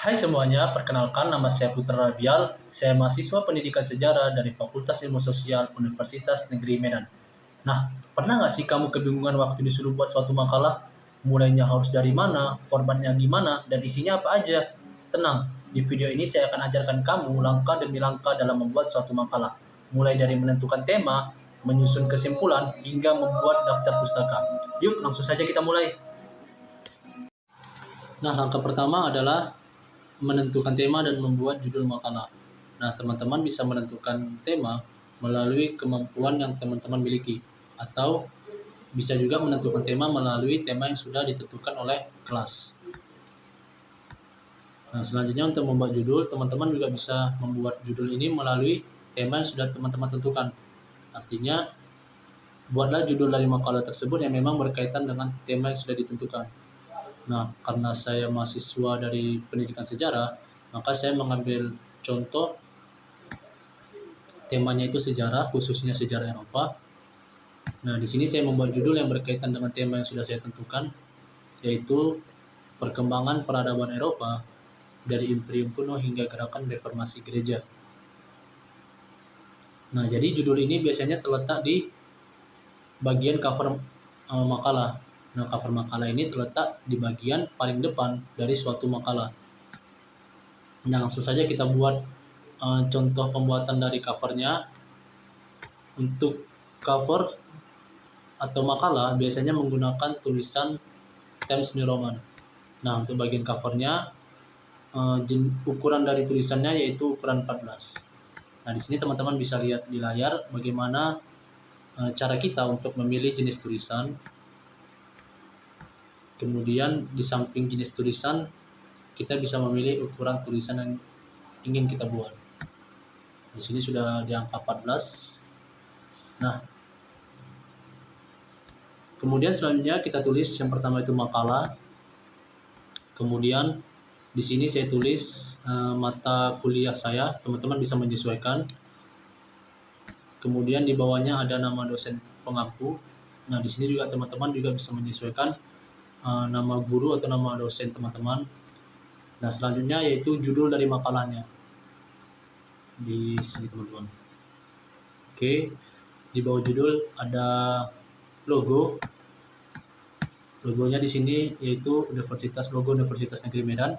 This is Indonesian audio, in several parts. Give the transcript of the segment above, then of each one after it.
Hai semuanya, perkenalkan nama saya Putra Rabial. Saya mahasiswa pendidikan sejarah dari Fakultas Ilmu Sosial Universitas Negeri Medan. Nah, pernah nggak sih kamu kebingungan waktu disuruh buat suatu makalah? Mulainya harus dari mana, formatnya gimana, dan isinya apa aja? Tenang, di video ini saya akan ajarkan kamu langkah demi langkah dalam membuat suatu makalah. Mulai dari menentukan tema, menyusun kesimpulan, hingga membuat daftar pustaka. Yuk, langsung saja kita mulai. Nah, langkah pertama adalah menentukan tema dan membuat judul makalah. Nah, teman-teman bisa menentukan tema melalui kemampuan yang teman-teman miliki, atau bisa juga menentukan tema melalui tema yang sudah ditentukan oleh kelas. Nah, selanjutnya untuk membuat judul, teman-teman juga bisa membuat judul ini melalui tema yang sudah teman-teman tentukan. Artinya, buatlah judul dari makalah tersebut yang memang berkaitan dengan tema yang sudah ditentukan. Nah, karena saya mahasiswa dari pendidikan sejarah, maka saya mengambil contoh temanya itu sejarah, khususnya sejarah Eropa. Nah, di sini saya membuat judul yang berkaitan dengan tema yang sudah saya tentukan, yaitu perkembangan peradaban Eropa dari Imperium kuno hingga gerakan reformasi gereja. Nah, jadi judul ini biasanya terletak di bagian cover makalah. Nah, cover makalah ini terletak di bagian paling depan dari suatu makalah. Nah, langsung saja kita buat contoh pembuatan dari covernya. Untuk cover atau makalah biasanya menggunakan tulisan Times New Roman. Nah, untuk bagian covernya, ukuran dari tulisannya yaitu ukuran 14. Nah, di sini teman-teman bisa lihat di layar bagaimana cara kita untuk memilih jenis tulisan. Kemudian di samping jenis tulisan, kita bisa memilih ukuran tulisan yang ingin kita buat. Di sini sudah di angka 14. Nah, kemudian selanjutnya kita tulis yang pertama itu makalah. Kemudian di sini saya tulis mata kuliah saya, teman-teman bisa menyesuaikan. Kemudian di bawahnya ada nama dosen pengampu. Nah, di sini juga teman-teman juga bisa menyesuaikan nama guru atau nama dosen teman-teman. Nah, selanjutnya yaitu judul dari makalahnya. Di sini teman-teman. Oke, di bawah judul ada logo. Logonya di sini yaitu logo Universitas Negeri Medan.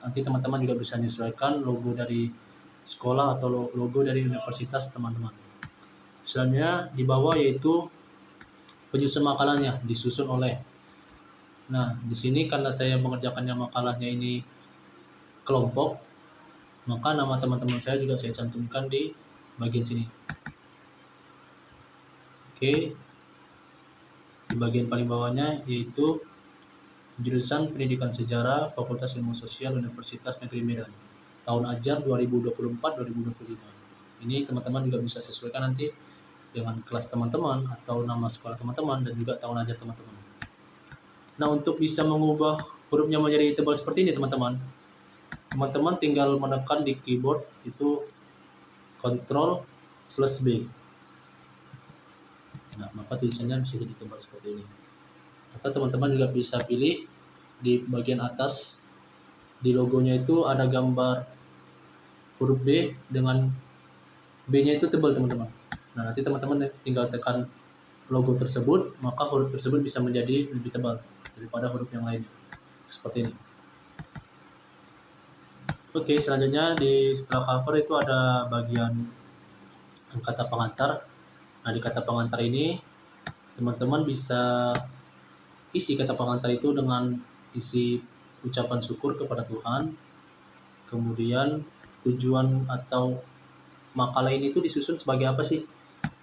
Nanti teman-teman juga bisa menyesuaikan logo dari sekolah atau logo dari universitas teman-teman. Selanjutnya di bawah yaitu penyusun makalahnya disusun oleh. Nah, di sini karena saya mengerjakannya makalahnya ini kelompok, maka nama teman-teman saya juga saya cantumkan di bagian sini. Oke. Di bagian paling bawahnya yaitu jurusan Pendidikan Sejarah Fakultas Ilmu Sosial Universitas Negeri Medan. Tahun ajar 2024-2025. Ini teman-teman juga bisa sesuaikan nanti dengan kelas teman-teman atau nama sekolah teman-teman dan juga tahun ajar teman-teman. Nah, untuk bisa mengubah hurufnya menjadi tebal seperti ini teman-teman, teman-teman tinggal menekan di keyboard itu Ctrl plus B. Nah, maka tulisannya bisa jadi tebal seperti ini. Atau teman-teman juga bisa pilih di bagian atas di logonya itu ada gambar huruf B dengan B-nya itu tebal teman-teman. Nah, nanti teman-teman tinggal tekan logo tersebut, maka huruf tersebut bisa menjadi lebih tebal daripada huruf yang lainnya. Seperti ini. Oke, selanjutnya di setelah cover itu ada bagian kata pengantar. Nah, di kata pengantar ini teman-teman bisa isi kata pengantar itu dengan isi ucapan syukur kepada Tuhan. Kemudian tujuan atau makalah ini tuh disusun sebagai apa sih?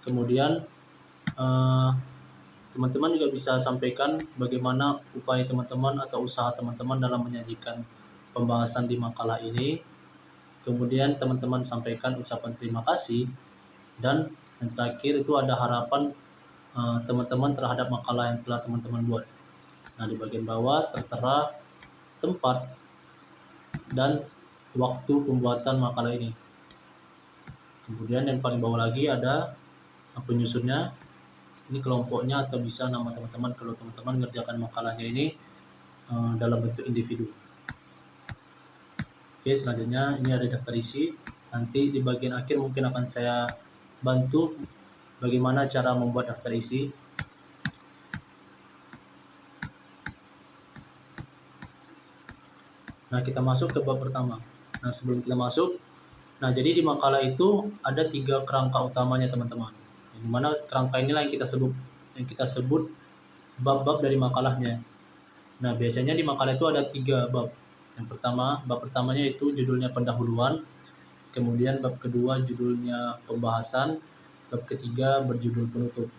Kemudian teman-teman juga bisa sampaikan bagaimana upaya teman-teman atau usaha teman-teman dalam menyajikan pembahasan di makalah ini. Kemudian teman-teman sampaikan ucapan terima kasih. Dan yang terakhir itu ada harapan teman-teman terhadap makalah yang telah teman-teman buat. Nah, di bagian bawah tertera tempat dan waktu pembuatan makalah ini. Kemudian yang paling bawah lagi ada penyusunnya. Ini kelompoknya atau bisa nama teman-teman kalau teman-teman mengerjakan makalahnya ini dalam bentuk individu. Oke, selanjutnya ini ada daftar isi. Nanti di bagian akhir mungkin akan saya bantu bagaimana cara membuat daftar isi. Nah, kita masuk ke bab pertama. Nah, sebelum kita masuk, nah jadi di makalah itu ada 3 kerangka utamanya teman-teman. Di mana kerangka inilah yang kita sebut bab-bab dari makalahnya. Nah, biasanya di makalah itu ada 3 bab. Yang pertama, bab pertamanya itu judulnya pendahuluan, kemudian bab kedua judulnya pembahasan, bab ketiga berjudul penutup.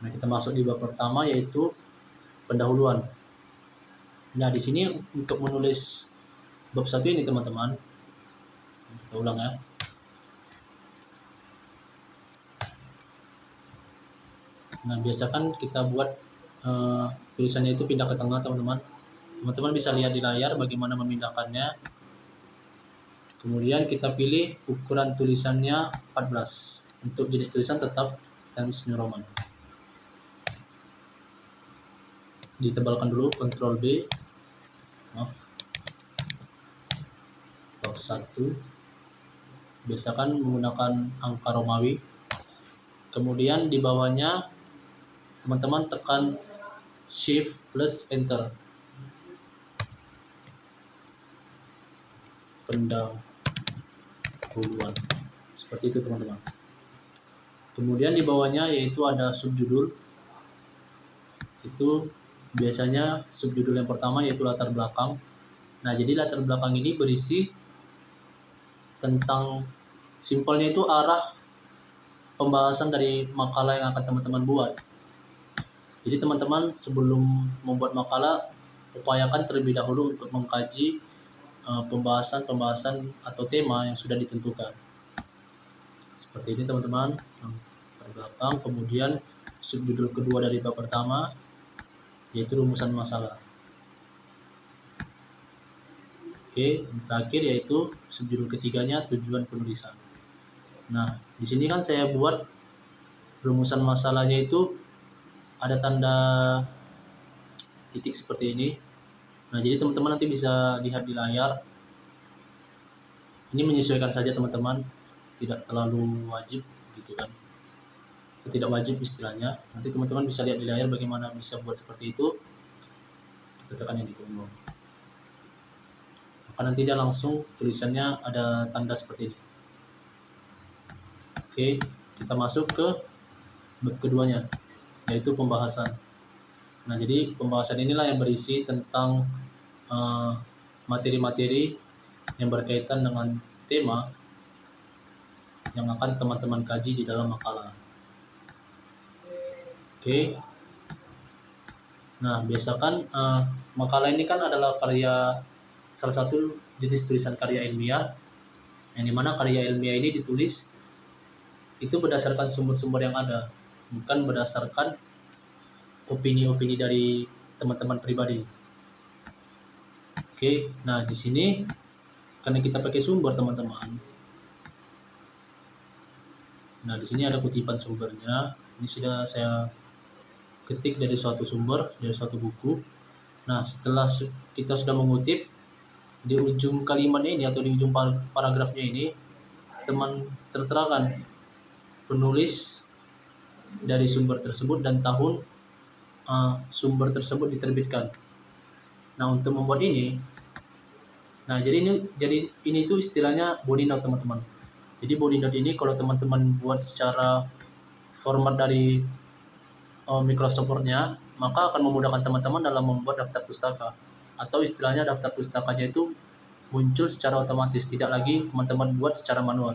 Nah, kita masuk di bab pertama yaitu pendahuluan. Nah, di sini untuk menulis bab 1 ini teman-teman, kita ulang ya. Nah, biasakan kita buat tulisannya itu pindah ke tengah teman-teman. Teman-teman bisa lihat di layar bagaimana memindahkannya. Kemudian kita pilih ukuran tulisannya 14. Untuk jenis tulisan tetap Times New Roman. Ditebalkan dulu, Ctrl B. Maaf. Bab 1. Biasakan menggunakan angka Romawi. Kemudian di bawahnya teman-teman tekan Shift plus Enter. Pendahuluan. Seperti itu teman-teman. Kemudian di bawahnya yaitu ada subjudul. Itu biasanya subjudul yang pertama yaitu latar belakang. Nah, jadi latar belakang ini berisi tentang simpelnya itu arah pembahasan dari makalah yang akan teman-teman buat. Jadi teman-teman sebelum membuat makalah, upayakan terlebih dahulu untuk mengkaji pembahasan atau tema yang sudah ditentukan. Seperti ini teman-teman, terbelakang. Kemudian subjudul kedua dari bab pertama yaitu rumusan masalah. Oke, yang terakhir yaitu subjudul ketiganya tujuan penulisan. Nah, di sini kan saya buat rumusan masalahnya itu ada tanda titik seperti ini. Nah, jadi teman-teman nanti bisa lihat di layar. Ini menyesuaikan saja teman-teman, tidak terlalu wajib gitu kan. Itu tidak wajib istilahnya. Nanti teman-teman bisa lihat di layar bagaimana bisa buat seperti itu. Kita tekan ini teman-teman. Maka nanti dia langsung tulisannya ada tanda seperti ini. Oke, kita masuk ke bab keduanya, yaitu pembahasan. Nah, jadi pembahasan inilah yang berisi tentang materi-materi yang berkaitan dengan tema yang akan teman-teman kaji di dalam makalah. Oke. Nah, biasakan makalah ini kan adalah salah satu jenis tulisan karya ilmiah, yang dimana karya ilmiah ini ditulis itu berdasarkan sumber-sumber yang ada, bukan berdasarkan opini-opini dari teman-teman pribadi. Oke, nah di sini karena kita pakai sumber teman-teman. Nah, di sini ada kutipan sumbernya. Ini sudah saya ketik dari suatu sumber, dari suatu buku. Nah, setelah kita sudah mengutip, di ujung kalimatnya ini atau di ujung paragrafnya ini, teman terterakan penulis dari sumber tersebut dan tahun sumber tersebut diterbitkan. Nah, untuk membuat ini, jadi ini itu istilahnya body note teman-teman. Jadi body note ini kalau teman-teman buat secara format dari Microsoft Word-nya, maka akan memudahkan teman-teman dalam membuat daftar pustaka, atau istilahnya daftar pustakanya itu muncul secara otomatis, tidak lagi teman-teman buat secara manual.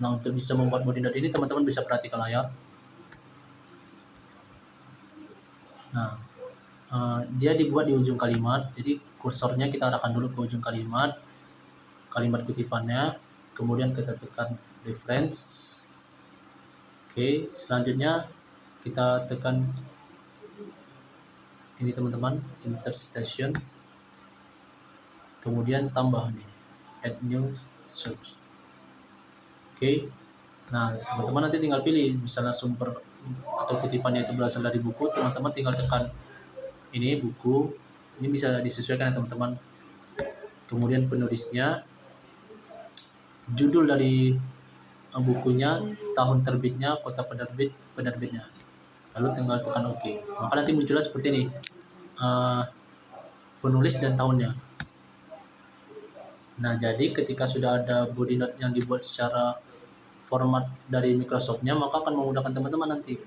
Nah, untuk bisa membuat body note ini teman-teman bisa perhatikan layar. Nah, dia dibuat di ujung kalimat, jadi kursornya kita arahkan dulu ke ujung kalimat kutipannya, kemudian kita tekan reference. Oke, selanjutnya kita tekan ini teman-teman, insert station, kemudian tambah nih, add new search. Oke, nah teman-teman nanti tinggal pilih, misalnya sumber atau kutipannya itu berasal dari buku, teman-teman tinggal tekan ini buku, ini bisa disesuaikan ya teman-teman. kemudian penulisnya, judul dari bukunya, tahun terbitnya, kota penerbitnya. Lalu tinggal tekan OK. Maka nanti muncullah seperti ini, penulis dan tahunnya. Nah, jadi ketika sudah ada body note yang dibuat secara format dari Microsoft-nya, maka akan memudahkan teman-teman nanti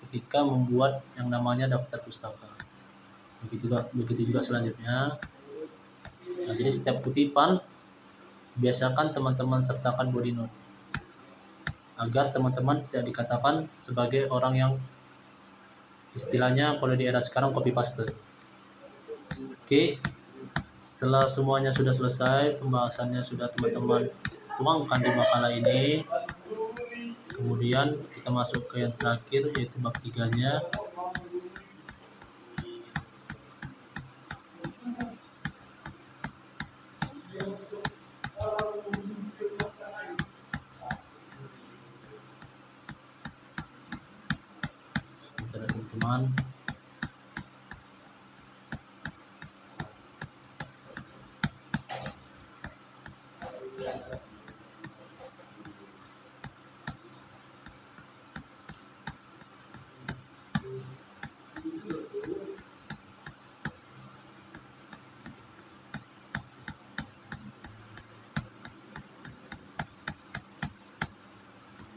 ketika membuat yang namanya daftar pustaka. Begitu juga selanjutnya. Nah, jadi setiap kutipan biasakan teman-teman sertakan body note agar teman-teman tidak dikatakan sebagai orang yang istilahnya kalau di era sekarang copy paste. Oke. Setelah semuanya sudah selesai, pembahasannya sudah teman-teman tuangkan di makalah ini. Kemudian kita masuk ke yang terakhir, yaitu bab 3-nya. Sebentar teman-teman.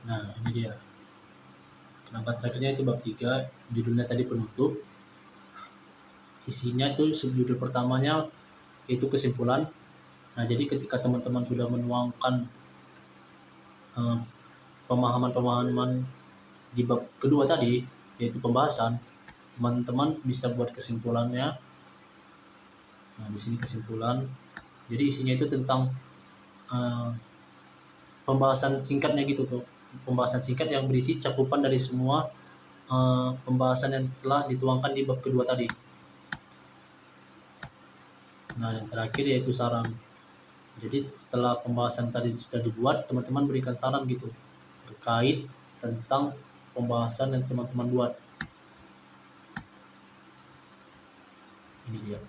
Nah, ini dia. Kenapa terakhirnya itu bab 3, judulnya tadi penutup. Isinya itu subjudul pertamanya yaitu kesimpulan. Nah, jadi ketika teman-teman sudah menuangkan pemahaman-pemahaman di bab kedua tadi, yaitu pembahasan, teman-teman bisa buat kesimpulannya. Nah, di sini kesimpulan. Jadi isinya itu tentang pembahasan singkatnya gitu tuh. Pembahasan singkat yang berisi cakupan dari semua pembahasan yang telah dituangkan di bab kedua tadi. Nah, yang terakhir yaitu saran. Jadi setelah pembahasan tadi sudah dibuat, teman-teman berikan saran gitu terkait tentang pembahasan yang teman-teman buat. Ini dia.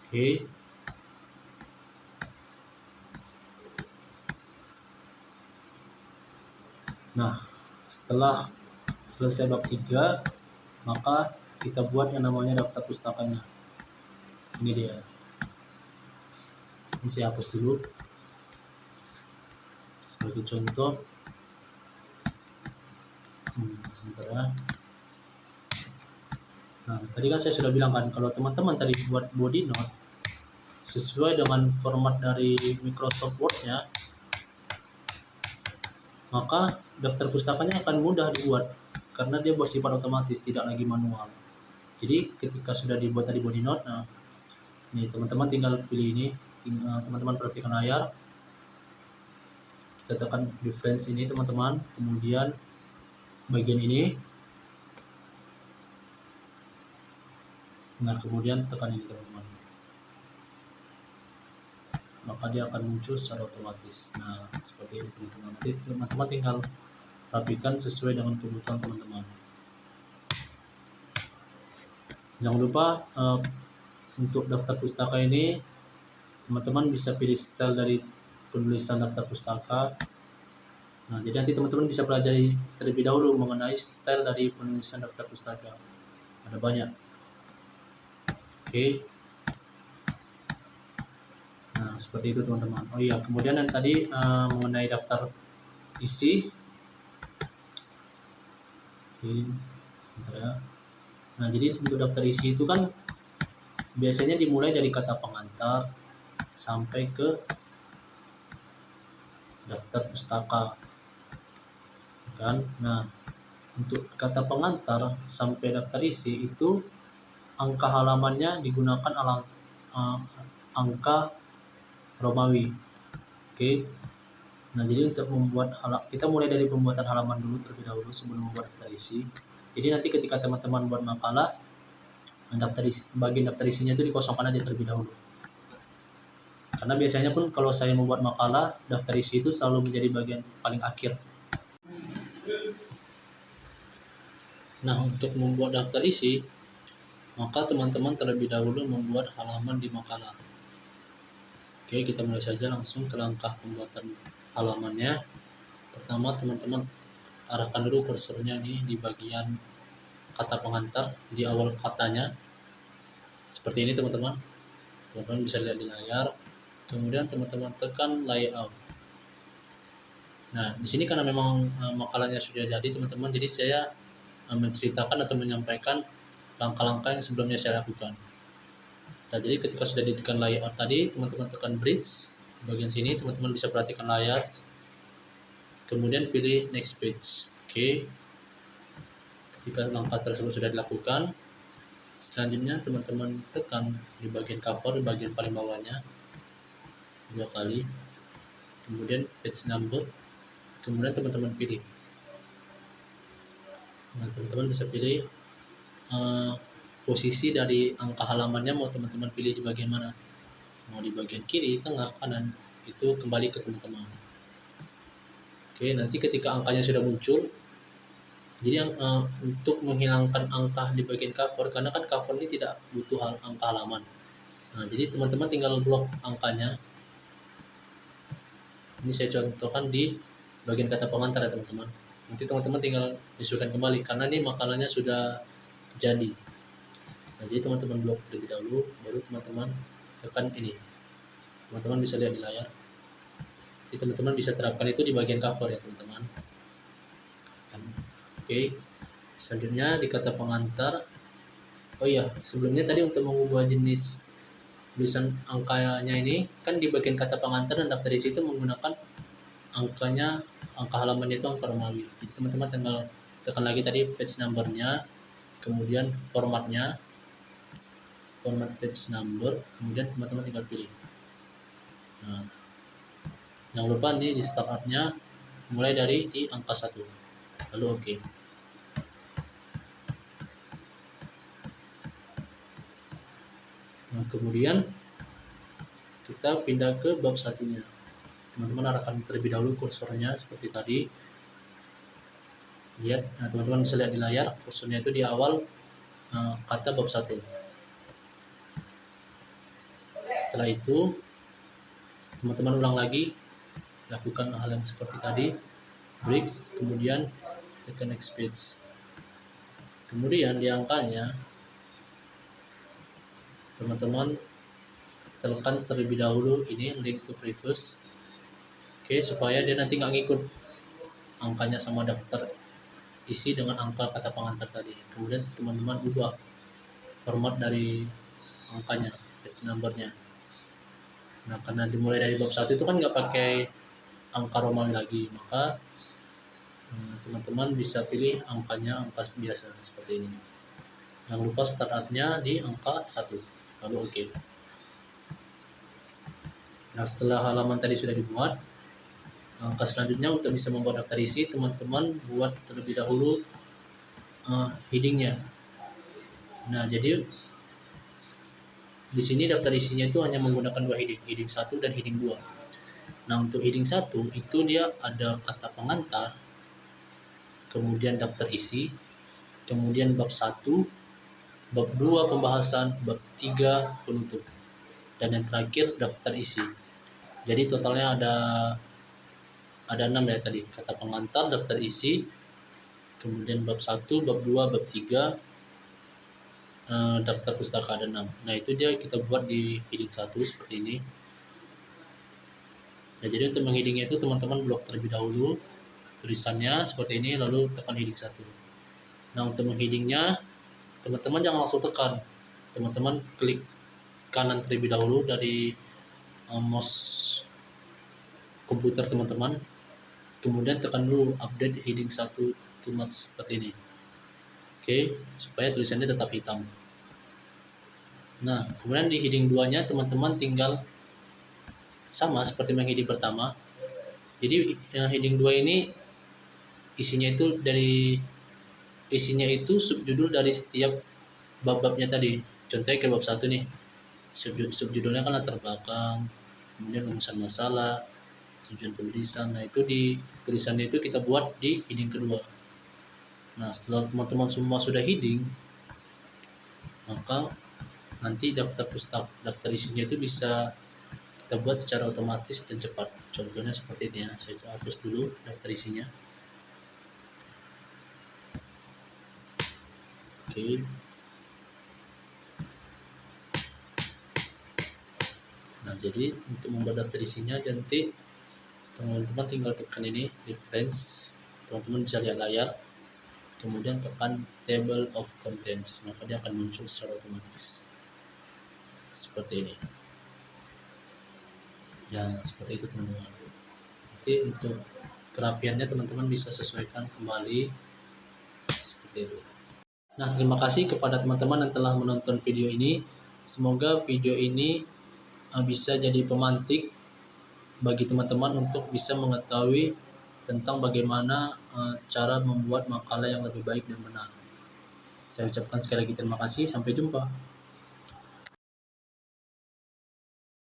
Oke. Nah, setelah selesai bab 3, maka kita buat yang namanya daftar pustakanya. Ini dia. Ini saya hapus dulu sebagai contoh. Sebentar ya. Nah, tadi kan saya sudah bilang kan, kalau teman-teman tadi buat body note sesuai dengan format dari Microsoft Word-nya, maka daftar pustakanya akan mudah dibuat karena dia bersifat otomatis, tidak lagi manual. Jadi ketika sudah dibuat tadi body note, nah nih teman-teman tinggal pilih ini, teman-teman perhatikan layar, kita tekan reference ini teman-teman, kemudian bagian ini, nah kemudian tekan ini teman-teman, maka dia akan muncul secara otomatis. Nah, seperti ini teman-teman. Nanti teman-teman tinggal rapikan sesuai dengan kebutuhan teman-teman. Jangan lupa untuk daftar pustaka ini teman-teman bisa pilih style dari penulisan daftar pustaka. Nah, jadi nanti teman-teman bisa pelajari terlebih dahulu mengenai style dari penulisan daftar pustaka. Ada banyak. Oke. Nah, seperti itu teman-teman. Oh iya, kemudian yang tadi mengenai daftar isi. Oke, sebentar ya. Nah, jadi untuk daftar isi itu kan biasanya dimulai dari kata pengantar sampai ke daftar pustaka. Kan? Nah, untuk kata pengantar sampai daftar isi itu angka halamannya digunakan angka Romawi. Oke. Nah, jadi untuk membuat kita mulai dari pembuatan halaman dulu terlebih dahulu sebelum membuat daftar isi. Jadi nanti ketika teman-teman buat makalah, bagian daftar isinya itu dikosongkan aja terlebih dahulu. Karena biasanya pun kalau saya membuat makalah, daftar isi itu selalu menjadi bagian paling akhir. Nah, untuk membuat daftar isi, maka teman-teman terlebih dahulu membuat halaman di makalah. Oke, kita mulai saja langsung ke langkah pembuatan halamannya. Pertama, teman-teman arahkan dulu kursornya ini di bagian kata pengantar di awal katanya. Seperti ini teman-teman. Teman-teman bisa lihat di layar. Kemudian teman-teman tekan layout. Nah, di sini karena memang makalahnya sudah jadi teman-teman, jadi saya menceritakan atau menyampaikan langkah-langkah yang sebelumnya saya lakukan. Nah, jadi ketika sudah ditekan layout tadi, teman-teman tekan bridge di bagian sini, teman-teman bisa perhatikan layar. Kemudian pilih next page. Oke. Ketika langkah tersebut sudah dilakukan, selanjutnya teman-teman tekan di bagian cover di bagian paling bawahnya 2 kali. Kemudian page number. Kemudian teman-teman pilih. Nah, teman-teman bisa pilih posisi dari angka halamannya mau teman-teman pilih di bagian mana, mau di bagian kiri, tengah, kanan, itu kembali ke teman-teman. Oke, nanti ketika angkanya sudah muncul, jadi untuk menghilangkan angka di bagian cover, karena kan cover ini tidak butuh angka halaman. Nah, jadi teman-teman tinggal blok angkanya. Ini saya contohkan di bagian kata pengantar ya teman-teman. Nanti teman-teman tinggal menyesuaikan kembali karena ini makalahnya sudah jadi. Nah, jadi teman-teman blok terlebih dahulu, baru teman-teman tekan ini. Teman-teman bisa lihat di layar. Jadi teman-teman bisa terapkan itu di bagian cover ya teman-teman. Oke, selanjutnya di kata pengantar. Oh iya, sebelumnya tadi untuk mengubah jenis tulisan angkanya ini, kan di bagian kata pengantar dan daftar isi itu menggunakan angkanya, angka halamannya itu angka Romawi. Jadi teman-teman tinggal tekan lagi tadi page number-nya, kemudian format page number, kemudian teman-teman tinggal pilih. Nah, jangan lupa nih di startnya mulai dari di angka 1, lalu oke. Nah, kemudian kita pindah ke bab satunya. Teman-teman arahkan terlebih dahulu kursornya seperti tadi. Lihat, nah teman-teman bisa lihat di layar kursornya itu di awal kata bab 1. Setelah itu teman-teman ulang lagi, lakukan hal yang seperti tadi, breaks, kemudian tekan next page. Kemudian di angkanya teman-teman tekan terlebih dahulu ini link to previous. Oke, supaya dia nanti nggak ngikut angkanya sama daftar isi dengan angka kata pengantar tadi. Kemudian teman-teman ubah format dari angkanya, page number-nya. Nah, karena dimulai dari bab 1 itu kan nggak pakai angka Romawi lagi, maka teman-teman bisa pilih angkanya angka biasa seperti ini. Jangan lupa startnya di angka 1, lalu oke. Nah, setelah halaman tadi sudah dibuat, langkah selanjutnya untuk bisa membuat daftar isi, teman-teman buat terlebih dahulu headingnya. Nah, jadi di sini daftar isinya itu hanya menggunakan 2 heading, heading 1 dan heading 2. Nah, untuk heading 1 itu dia ada kata pengantar, kemudian daftar isi, kemudian bab 1, bab 2 pembahasan, bab 3 penutup, dan yang terakhir daftar isi. Jadi totalnya ada 6 ya tadi, kata pengantar, daftar isi, kemudian bab 1, bab 2, bab 3, daftar pustaka ada 6. Nah, itu dia kita buat di heading 1 seperti ini. Nah, jadi untuk mengheadingnya itu teman-teman blok terlebih dahulu tulisannya seperti ini, lalu tekan heading 1. Nah, untuk mengheadingnya teman-teman jangan langsung tekan. Teman-teman klik kanan terlebih dahulu dari mouse komputer teman-teman. Kemudian tekan dulu update heading 1 to match seperti ini. Oke, supaya tulisannya tetap hitam. Nah, kemudian di heading 2-nya teman-teman tinggal sama seperti heading pertama. Jadi heading 2 ini isinya itu subjudul dari setiap bab-babnya tadi. Contohnya ke bab 1 nih. Subjudulnya kan latar belakang, kemudian rumusan masalah, tujuan penulisan. Nah, itu di tulisannya itu kita buat di heading kedua. Nah, setelah teman-teman semua sudah heading, maka nanti daftar isinya itu bisa kita buat secara otomatis dan cepat. Contohnya seperti ini ya, saya hapus dulu daftar isinya. Oke. Nah, jadi untuk membuat daftar isinya nanti teman-teman tinggal tekan ini reference, teman-teman bisa lihat layar, kemudian tekan table of contents, maka dia akan muncul secara otomatis seperti ini ya. Seperti itu teman-teman. Nanti untuk kerapiannya teman-teman bisa sesuaikan kembali seperti itu. Nah, terima kasih kepada teman-teman yang telah menonton video ini. Semoga video ini bisa jadi pemantik bagi teman-teman untuk bisa mengetahui tentang bagaimana cara membuat makalah yang lebih baik dan benar. Saya ucapkan sekali lagi terima kasih. Sampai jumpa.